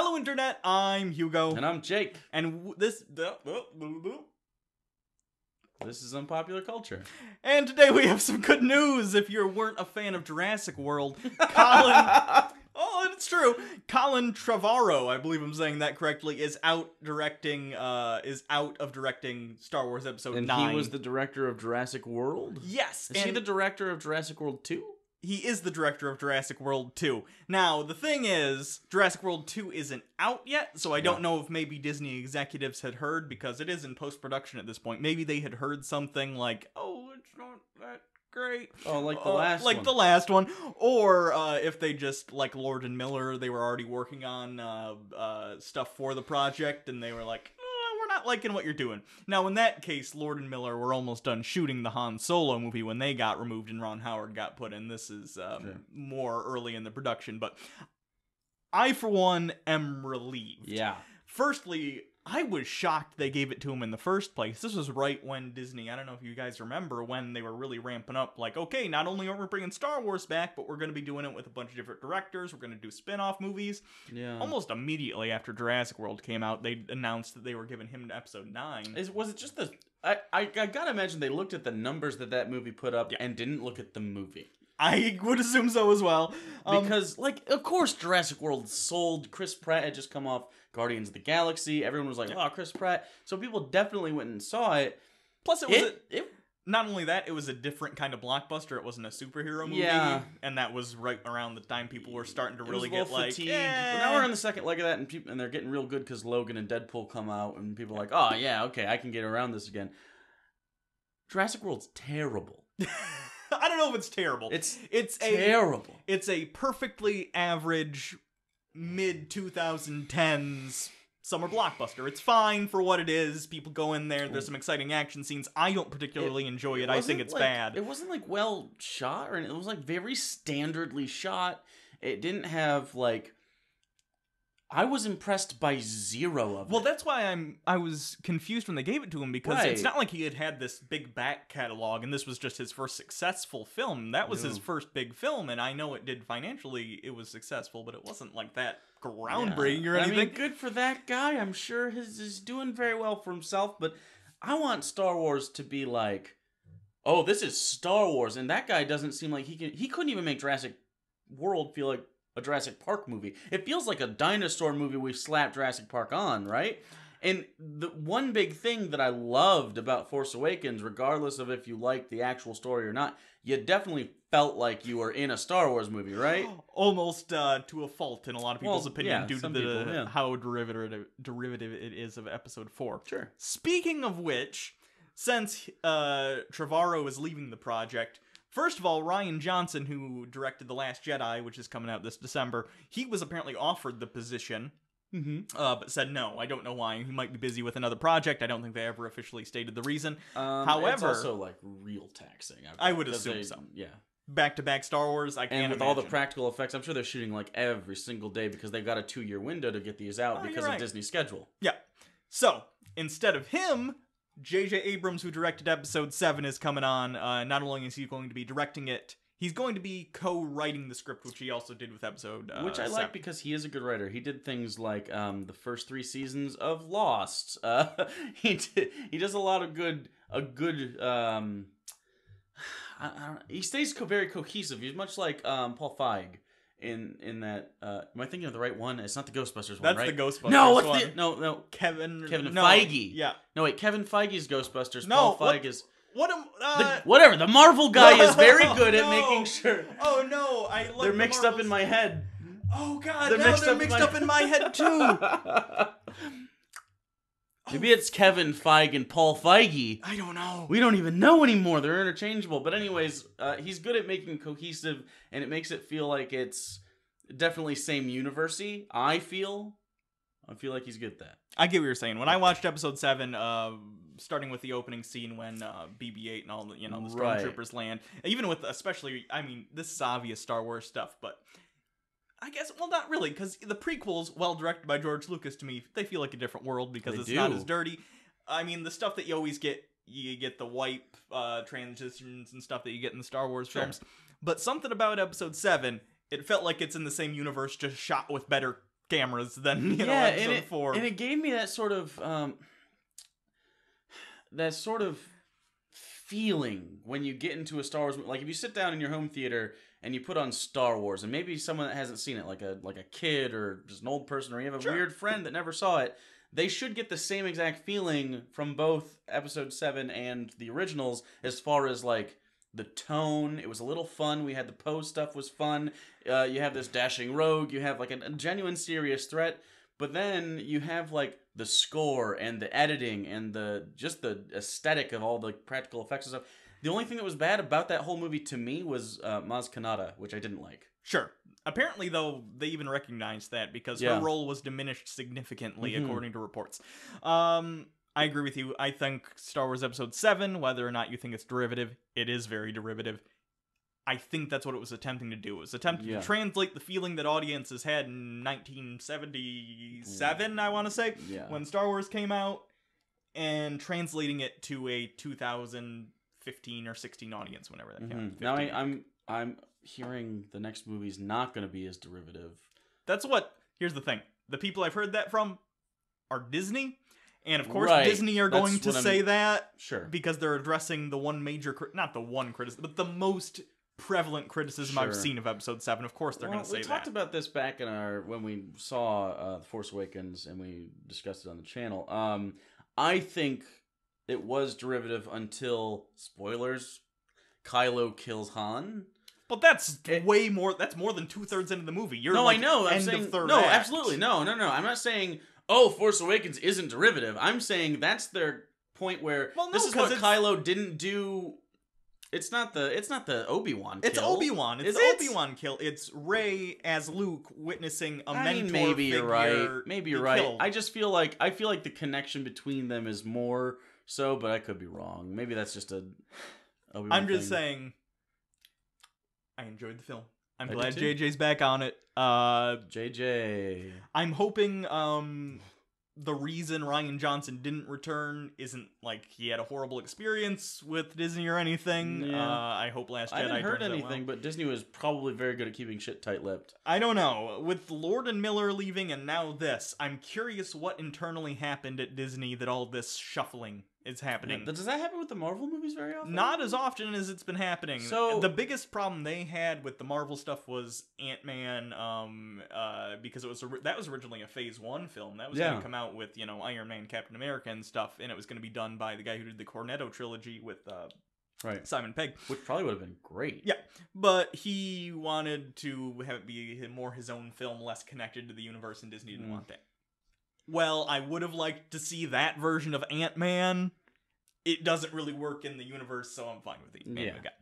Hello, Internet. I'm Hugo. And I'm Jake. And this is Unpopular Culture. And today we have some good news. If you weren't a fan of Jurassic World, Colin... Oh, it's true. Colin Trevorrow, I believe I'm saying that correctly, is out of directing Star Wars Episode 9. And he was the director of Jurassic World? Yes. Is he the director of Jurassic World 2? He is the director of Jurassic World 2. Now, the thing is, Jurassic World 2 isn't out yet, so I don't know if maybe Disney executives had heard, because it is in post-production at this point. Maybe they had heard something like, oh, it's not that great. Oh, like the last one. Like the last one. Or if they just, like Lord and Miller, they were already working on stuff for the project, and they were like, we're not liking what you're doing. Now, in that case, Lord and Miller were almost done shooting the Han Solo movie when they got removed and Ron Howard got put in. This is more early in the production, but I, for one, am relieved. Yeah. Firstly, I was shocked they gave it to him in the first place. This was right when Disney, I don't know if you guys remember, when they were really ramping up, like, okay, not only are we bringing Star Wars back, but we're going to be doing it with a bunch of different directors. We're going to do spin-off movies. Yeah. Almost immediately after Jurassic World came out, they announced that they were giving him Episode 9. Was it just the... I gotta imagine they looked at the numbers that movie put up and didn't look at the movie. I would assume so as well. Because, of course Jurassic World sold. Chris Pratt had just come off Guardians of the Galaxy. Everyone was like, oh, Chris Pratt. So people definitely went and saw it. Plus, it was not only that, it was a different kind of blockbuster. It wasn't a superhero movie. Yeah. And that was right around the time people were starting to really get like, fatigued. But now we're on the second leg of that, and they're getting real good because Logan and Deadpool come out, and people are like, oh, yeah, okay, I can get around this again. Jurassic World's terrible. I don't know if it's terrible. It's terrible. It's a perfectly average mid-2010s summer blockbuster. It's fine for what it is. People go in there. There's some exciting action scenes. I don't particularly enjoy it. I think it's bad. It wasn't like well shot, or it was like very standardly shot. It didn't have like... I was impressed by zero of it. Well, that's why I was confused when they gave it to him, because it's not like he had this big back catalog and this was just his first successful film. That was his first big film, and I know it did financially, it was successful, but it wasn't like that groundbreaking or anything. I mean, good for that guy. I'm sure he's doing very well for himself, but I want Star Wars to be like, oh, this is Star Wars, and that guy doesn't seem like he couldn't even make Jurassic World feel like a Jurassic Park movie. It feels like a dinosaur movie we slapped Jurassic Park on, right? And the one big thing that I loved about Force Awakens, regardless of if you liked the actual story or not, you definitely felt like you were in a Star Wars movie, right? Almost to a fault in a lot of people's opinion, due to how derivative it is of Episode 4. Sure. Speaking of which, since Trevorrow is leaving the project, first of all, Rian Johnson, who directed The Last Jedi, which is coming out this December, he was apparently offered the position, but said no. I don't know why. He might be busy with another project. I don't think they ever officially stated the reason. However, it's also like real taxing. I would assume so. Yeah. Back-to-back Star Wars, I can't imagine. All the practical effects, I'm sure they're shooting like every single day because they've got a 2-year window to get these out because of Disney's schedule. Yeah. So, instead of him, J.J. Abrams, who directed Episode 7, is coming on. Not only is he going to be directing it, he's going to be co-writing the script, which he also did with Episode 7. Which I like because he is a good writer. He did things like the first 3 seasons of Lost. He does a lot of good. He stays very cohesive. He's much like Paul Feig. In that, am I thinking of the right one? It's not the Ghostbusters one, right? That's the Ghostbusters no, one. No. Kevin Feige. Yeah. No, wait, Kevin Feige's Ghostbusters. No, Paul Feig is... Whatever. The Marvel guy is very good at making sure... Oh, no, they're mixed up in my head. Oh, God, they're mixed up in my head, too. Maybe it's Kevin Feige and Paul Feige. I don't know. We don't even know anymore. They're interchangeable. But anyways, he's good at making cohesive, and it makes it feel like it's definitely same universe-y, I feel like he's good at that. I get what you're saying. When I watched Episode 7, starting with the opening scene when BB-8 and all the, the Stormtroopers land, even with, especially, I mean, this is obvious Star Wars stuff, but I guess, well, not really, because the prequels, well directed by George Lucas, to me, they feel like a different world because it's not as dirty. I mean, the stuff that you always get, you get the wipe transitions and stuff that you get in the Star Wars films. But something about Episode 7, it felt like it's in the same universe, just shot with better cameras than yeah, episode 4. And it gave me that sort of feeling when you get into a Star Wars, like if you sit down in your home theater and you put on Star Wars, and maybe someone that hasn't seen it, like a kid or just an old person, or you have a weird friend that never saw it, they should get the same exact feeling from both Episode 7 and the originals, as far as like the tone. It was a little fun. We had the Poe stuff was fun. You have this dashing rogue. You have like a genuine serious threat. But then you have like the score and the editing and the aesthetic of all the practical effects and stuff. The only thing that was bad about that whole movie to me was Maz Kanata, which I didn't like. Sure. Apparently, though, they even recognized that because her role was diminished significantly, according to reports. I agree with you. I think Star Wars Episode 7, whether or not you think it's derivative, it is very derivative. I think that's what it was attempting to do. It was attempting to translate the feeling that audiences had in 1977, I want to say, when Star Wars came out, and translating it to a 2015 or 16 audience, whenever that came out. Now I'm hearing the next movie's not going to be as derivative. Here's the thing. The people I've heard that from are Disney. And of course, Disney are going to say that because they're addressing the one major, not the one criticism, but the most prevalent criticism I've seen of Episode 7. Of course, they're going to say that. We talked about this back in when we saw The Force Awakens, and we discussed it on the channel. I think it was derivative until, spoilers, Kylo kills Han. But that's way more. That's more than 2/3 into the movie. I know. I'm saying of third no, act. Absolutely, no. I'm not saying Force Awakens isn't derivative. I'm saying that's their point where this is what Kylo didn't do. It's not the Obi-Wan kill. It's Obi-Wan. It's the Obi-Wan kill. It's Rey as Luke witnessing a mentor maybe you're right. Maybe you're right. Killed. I feel like the connection between them is more so, but I could be wrong. Maybe that's just a Obi-Wan I'm just saying I enjoyed the film. I'm glad JJ's back on it. JJ. I'm hoping the reason Rian Johnson didn't return isn't like he had a horrible experience with Disney or anything. Yeah. I hope Last Jedi I haven't heard anything, well. But Disney was probably very good at keeping shit tight-lipped. I don't know. With Lord and Miller leaving and now this, I'm curious what internally happened at Disney that all this shuffling is happening. Does that happen with the Marvel movies very often? Not as often as it's been happening. So the biggest problem they had with the Marvel stuff was Ant-Man, because that was originally a Phase 1 film. That was going to come out with Iron Man, Captain America, and stuff, and it was going to be done by the guy who did the Cornetto trilogy with Simon Pegg, which probably would have been great. Yeah, but he wanted to have it be more his own film, less connected to the universe, and Disney didn't want that. Well, I would have liked to see that version of Ant-Man. It doesn't really work in the universe, so I'm fine with the Ant-Man guy.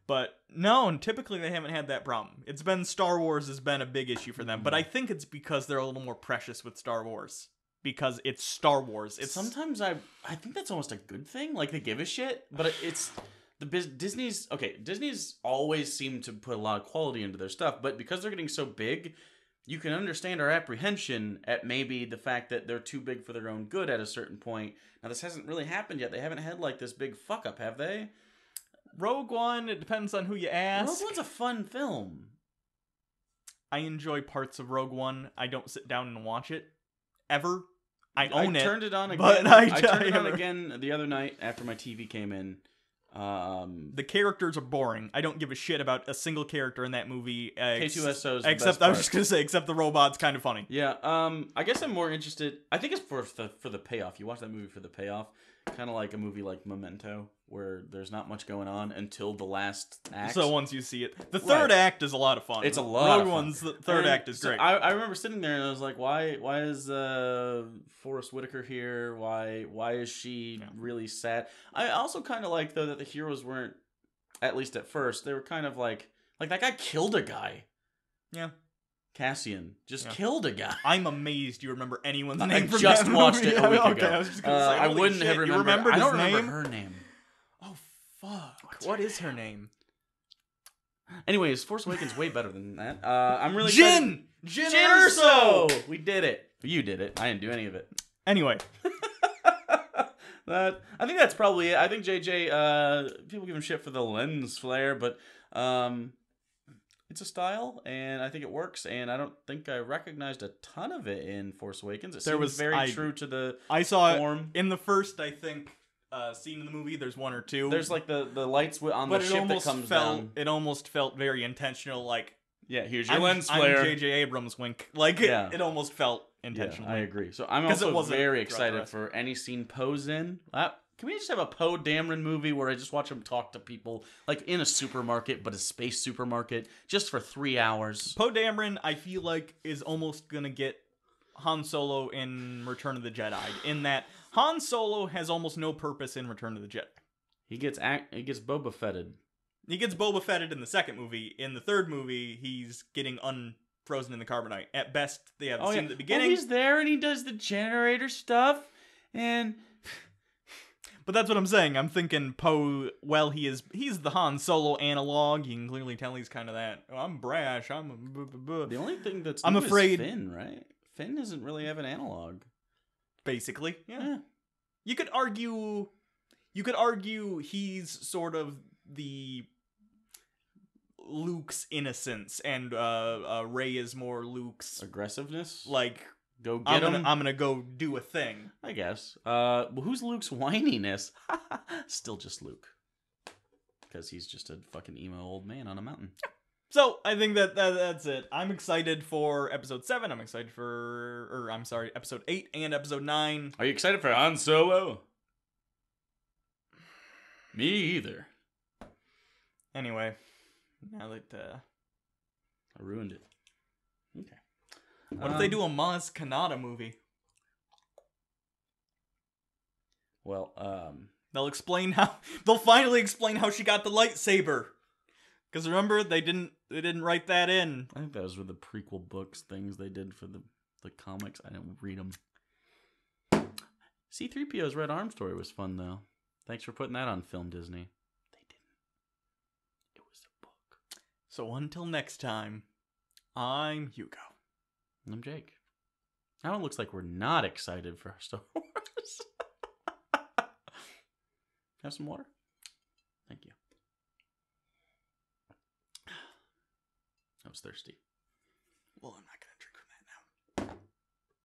But no, and typically they haven't had that problem. It's been Star Wars has been a big issue for them, but I think it's because they're a little more precious with Star Wars. Because it's Star Wars. Sometimes I think that's almost a good thing. Like, they give a shit, but it's... Disney's always seemed to put a lot of quality into their stuff, but because they're getting so big, you can understand our apprehension at maybe the fact that they're too big for their own good at a certain point. Now, this hasn't really happened yet. They haven't had, like, this big fuck-up, have they? Rogue One, it depends on who you ask. Rogue One's a fun film. I enjoy parts of Rogue One. I don't sit down and watch it. Ever. I turned it on again. But I turned it on again the other night after my TV came in. The characters are boring. I don't give a shit about a single character in that movie. K2SO's except I was just gonna say, except the robot's kind of funny. Yeah. I guess I'm more interested. I think it's for the payoff. You watch that movie for the payoff, kind of like a movie like Memento, where there's not much going on until the last act. So once you see it, the third act is a lot of fun. It's a lot of fun. Rogue One's third act is great. I remember sitting there and I was like, why is Forrest Whitaker here? Why is she really sad? I also kind of like, though, that the heroes weren't, at least at first, they were kind of like that guy killed a guy. Yeah. Cassian just killed a guy. I'm amazed you remember anyone's name from just that watched movie. it a week ago. Okay, I was just gonna say, I wouldn't have remembered. You remembered I don't his remember her name. Oh, fuck. What is her name? Anyways, Force Awakens way better than that. I'm really Jyn Erso! We did it. You did it. I didn't do any of it. Anyway. I think that's probably it. I think JJ, people give him shit for the lens flare, but it's a style, and I think it works. And I don't think I recognized a ton of it in Force Awakens. It seems very true to the I saw form. It in the first, I think, scene in the movie. There's one or two. There's like the lights on the ship that comes down. It almost felt very intentional. Like, yeah, here's your lens flare. I'm J.J. Abrams wink. Like, it almost felt intentional. Yeah, I agree. So I'm also very excited for any scene Poe's in. Can we just have a Poe Dameron movie where I just watch him talk to people, like in a supermarket, but a space supermarket, just for 3 hours? Poe Dameron, I feel like, is almost gonna get Han Solo in Return of the Jedi. In that Han Solo has almost no purpose in Return of the Jedi. He gets Boba Fetted. He gets Boba Fetted in the second movie. In the third movie, he's getting unfrozen in the carbonite. At best, they have the scene at the beginning. Well, he's there and he does the generator stuff, and. But that's what I'm saying. I'm thinking Poe, he's the Han Solo analog. You can clearly tell he's kind of that. Oh, I'm brash. The only thing that's I'm afraid is Finn, right? Finn doesn't really have an analog. Basically, yeah. You could argue he's sort of the Luke's innocence, and Rey is more Luke's aggressiveness. Like, go get him. I'm gonna go do a thing. I guess. Who's Luke's whininess? Still just Luke, because he's just a fucking emo old man on a mountain. So I think that's it. I'm excited for episode 7. I'm excited for, episode 8 and episode 9. Are you excited for Han Solo? Me either. Anyway, now that I ruined it. Okay. What if they do a Maz Kanata movie? Well, they'll finally explain how she got the lightsaber. Because remember, they didn't write that in. I think those were the prequel books things they did for the comics. I didn't read them. C-3PO's Red Arm story was fun, though. Thanks for putting that on film, Disney. They didn't. It was a book. So until next time, I'm Hugo. And I'm Jake. Now it looks like we're not excited for Star Wars. Have some water? Thank you. I was thirsty. Well, I'm not gonna